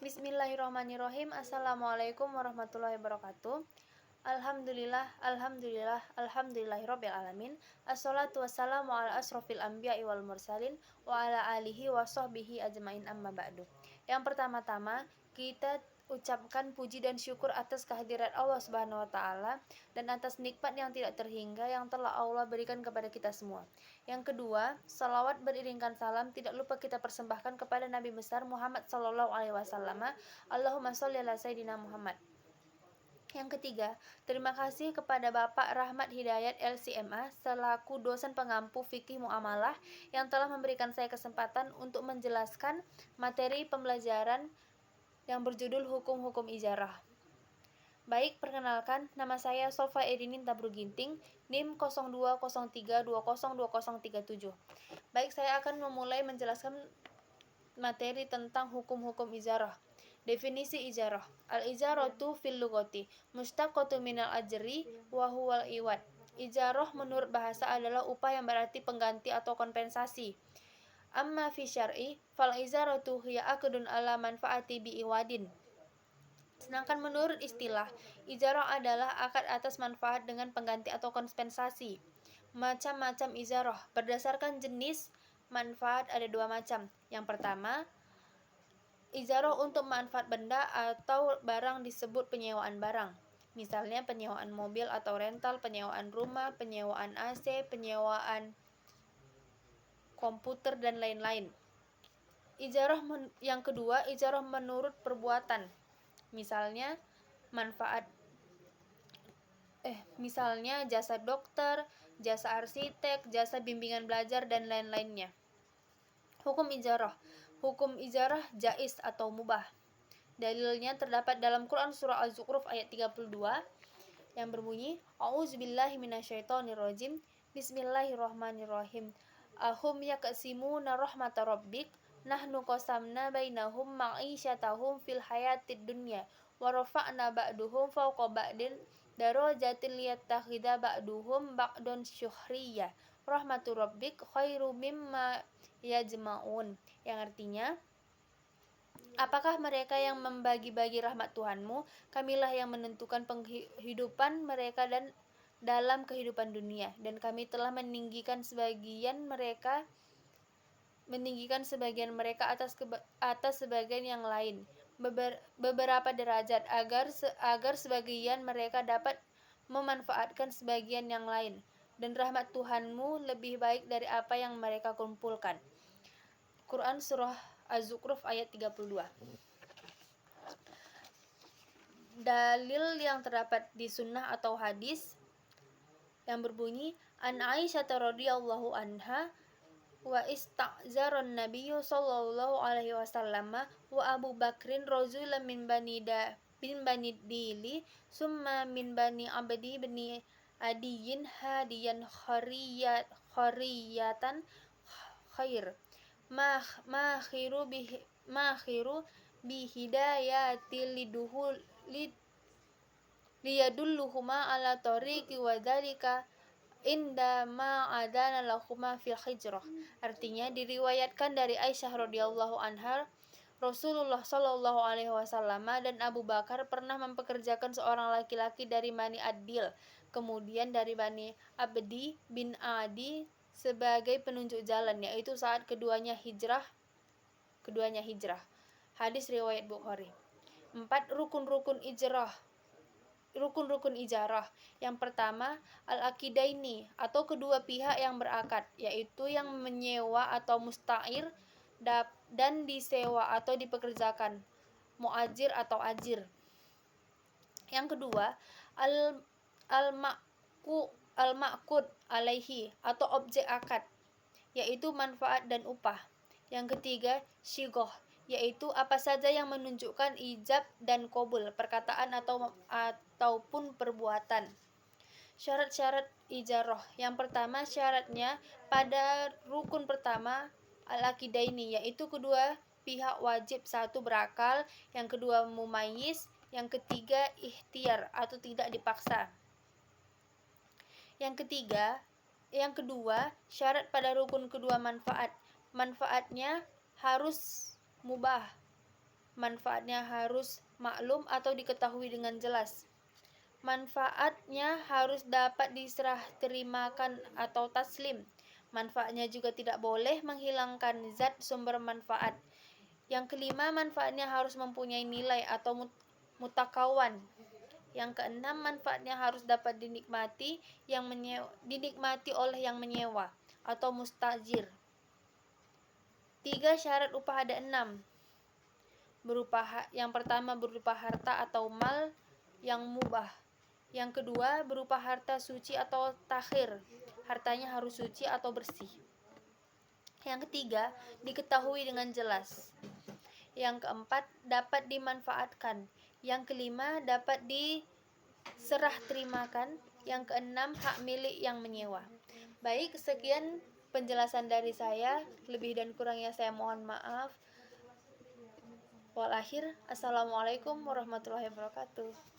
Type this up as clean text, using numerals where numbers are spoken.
Bismillahirrahmanirrahim. Assalamualaikum warahmatullahi wabarakatuh. Alhamdulillahirabbil alamin. Assalatu wassalamu ala asrofil anbiya'i wal mursalin wa ala alihi wa sahbihi ajmain amma ba'du. Yang pertama-tama kita ucapkan puji dan syukur atas kehadirat Allah Subhanahu wa taala dan atas nikmat yang tidak terhingga yang telah Allah berikan kepada kita semua. Yang kedua, salawat beriringkan salam tidak lupa kita persembahkan kepada Nabi besar Muhammad sallallahu alaihi wasallam. Allahumma sholli ala sayidina Muhammad. Yang ketiga, terima kasih kepada Bapak Rahmat Hidayat LCMA selaku dosen pengampu fikih muamalah yang telah memberikan saya kesempatan untuk menjelaskan materi pembelajaran yang berjudul Hukum-Hukum Ijarah. Baik, perkenalkan, nama saya Sofa Edinin Tabruginting, NIM 0203202037. Baik, saya akan memulai menjelaskan materi tentang hukum-hukum ijarah. Definisi ijarah. Al-ijaratu fil lughati mustaqatu minal ajri wa huwal iwad. Ijarah menurut bahasa adalah upah yang berarti pengganti atau kompensasi. Amma fi syar'i fal ijaratu hiya aqdun ala manfaati bi iwadin. Sedangkan menurut istilah, ijarah adalah akad atas manfaat dengan pengganti atau kompensasi. Macam-macam ijarah berdasarkan jenis manfaat ada dua macam. Yang pertama, ijarah untuk manfaat benda atau barang disebut penyewaan barang. Misalnya penyewaan mobil atau rental, penyewaan rumah, penyewaan AC, penyewaan komputer dan lain-lain. Ijarah yang kedua, ijarah menurut perbuatan. Misalnya misalnya jasa dokter, jasa arsitek, jasa bimbingan belajar dan lain-lainnya. Hukum ijarah. Hukum ijarah jaiz atau mubah. Dalilnya terdapat dalam Quran surah Az-Zukhruf ayat 32 yang berbunyi, A'udzubillahi minasyaitonirrajim. Bismillahirrahmanirrahim. Ahum yaqsimuna rahmata rabbik nahnu qasamna bainahum ma'isyatahum fil hayatid dunya wa rafa'na ba'duhum fawqa ba'din darajatin liyattakhidha ba'duhum ba'dun syuhriyah rahmatu rabbik khairu mimma yajma'un, yang artinya, apakah mereka yang membagi-bagi rahmat Tuhanmu? Kamilah yang menentukan penghidupan mereka dan dalam kehidupan dunia, dan kami telah meninggikan sebagian mereka atas sebagian yang lain beberapa derajat agar sebagian mereka dapat memanfaatkan sebagian yang lain, dan rahmat Tuhanmu lebih baik dari apa yang mereka kumpulkan. Quran surah Az-Zukhruf ayat 32. Dalil yang terdapat di sunnah atau hadis yang berbunyi, An Aisyah radhiyallahu anha wa ista'zaron nabiyyu sallallahu alaihi wasallam wa Abu Bakrin rajulan min bani Dili summa min bani Abdi bin Adiyin hadiyan khariyatan khair ma khiru bi hidayati liyadulluhuma ala tariqi wa dzalika inda ma adana lahuma fil hijrah. Artinya, diriwayatkan dari Aisyah radhiyallahu anha, Rasulullah sallallahu alaihi wasallam dan Abu Bakar pernah mempekerjakan seorang laki-laki dari Bani Adil, kemudian dari Bani Abdi bin Adi sebagai penunjuk jalan, yaitu saat keduanya hijrah. Hadis riwayat Bukhari. 4. Rukun-rukun ijarah. Yang pertama, al-aqidaini atau kedua pihak yang berakad, yaitu yang menyewa atau musta'ir dan disewa atau dipekerjakan, muajir atau ajir. Yang kedua, al-ma'qud alaihi atau objek akad, yaitu manfaat dan upah. Yang ketiga, syighah, yaitu apa saja yang menunjukkan ijab dan qabul, perkataan ataupun perbuatan. Syarat-syarat ijarah. Yang pertama, syaratnya pada rukun pertama al-aqidaini, yaitu kedua pihak wajib, satu berakal, yang kedua mumayyiz, yang ketiga ikhtiar atau tidak dipaksa. Yang kedua, syarat pada rukun kedua manfaat. Manfaatnya harus mubah. Manfaatnya harus maklum atau diketahui dengan jelas. Manfaatnya harus dapat diserah terimakan atau taslim. Manfaatnya juga tidak boleh menghilangkan zat sumber manfaat. Yang kelima, manfaatnya harus mempunyai nilai atau mutakawan. Yang keenam, manfaatnya harus dapat dinikmati oleh yang menyewa atau mustajir. 3. Syarat upah ada 6. Yang pertama berupa harta atau mal yang mubah. Yang kedua berupa harta suci atau takhir. Hartanya harus suci atau bersih. Yang ketiga, diketahui dengan jelas. Yang keempat, dapat dimanfaatkan. Yang kelima, dapat diserah terimakan. Yang keenam, hak milik yang menyewa. Baik, sekian penjelasan dari saya. Lebih dan kurangnya saya mohon maaf. Assalamualaikum warahmatullahi wabarakatuh.